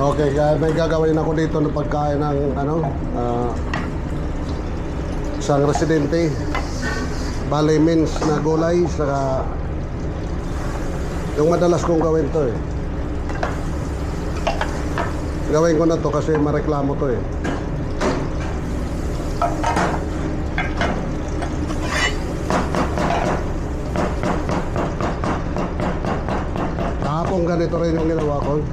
Okay, may gagawin ako dito ng pagkain ng isang residente. Bale means na gulay, saka yung madalas kong gawin to eh. Gawin ko na to kasi mareklamo to eh. Kahapon ganito rin yung ginawa ko.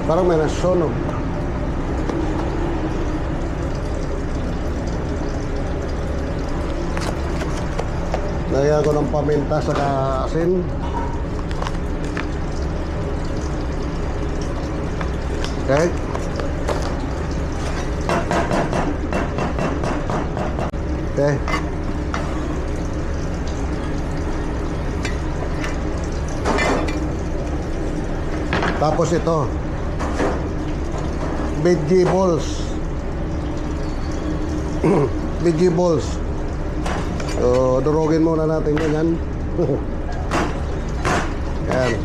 Parang may nasunog. Lagyan ko ng paminta sa asin. Okay. Okay. Tapos ito. Vegetables. Vegetables. So, durugin muna natin yan. Yan.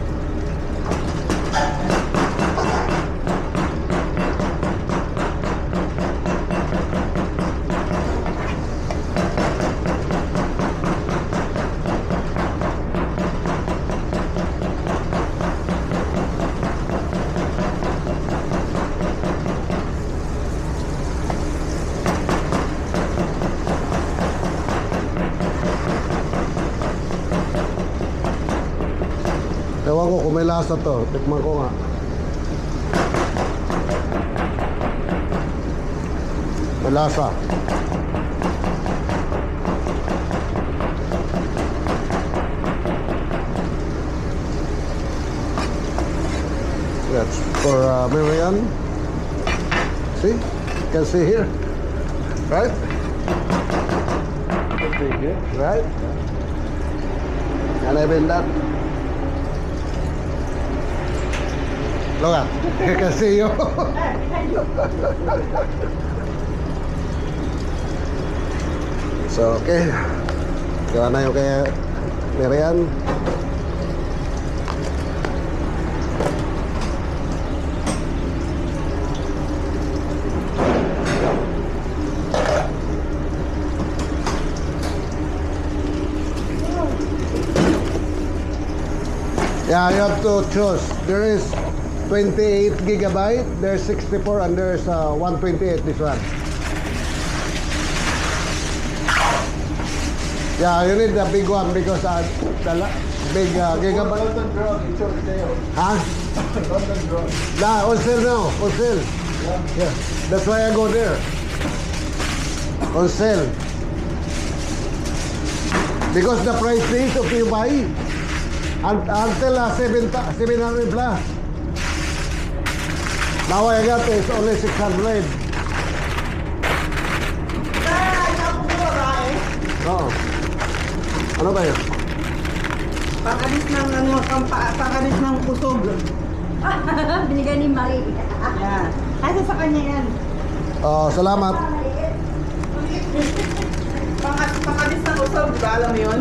Ewan ko kung may lasa to. Tikman ko nga. May lasa. That's for Marianne. See? You can see here. Right? Right? And even that. Look at, I can see you. So, okay. Kaya na yung kay Marian. Yeah, you have to choose. There is 28 gigabyte, there's 64, and there's 128, this one. Yeah, you need the big one because the big gigabyte. London Drone, it's over there. Huh? London Drone. Nah, on sale now, on sale. Yeah, that's why I go there. On sale. Because the price is if you buy until 700 plus. Now I got is only 600. Oo. Ano ba yun? Pakalis ng pakalis ng kusog. Binigay ni Marie. Yan. Kasi sa kanya yan. Salamat. Pakalis ng kusog, diba? Alam mo yun?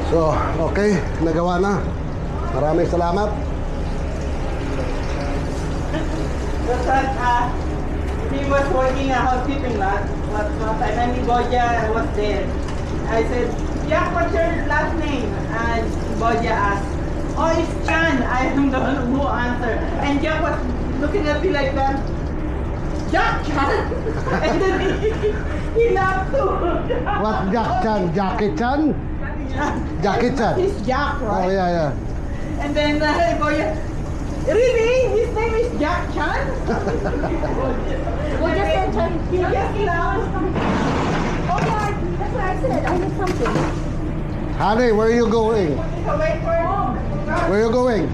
So, okay, nagawa na. Maraming salamat. He was working a housekeeping lot. What time? And Boja was there. I said, Jack, what's your last name? And Boja asked, oh, it's Chan. I am the one who answered. And Jack was looking at me like that. Jack Chan? And then he laughed too. What Jack Chan? Jackie Chan? Yeah. Jackie Chan? He's Jack, right? Oh, yeah, yeah. And then Boja, Really? His name is Jack Chan? Well, just enter. He just laughed. Oh yeah, that's what I said. I need something. Honey, where are you going? So wait for Where are you going?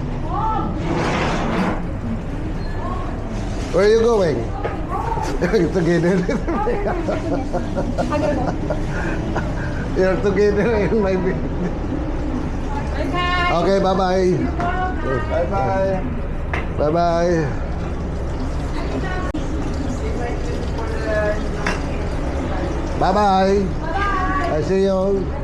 Where are you going? Together. I gotta go. You're together in my bed. Okay. Okay, bye-bye. Bye-bye. Bye-bye. Bye-bye. I see you.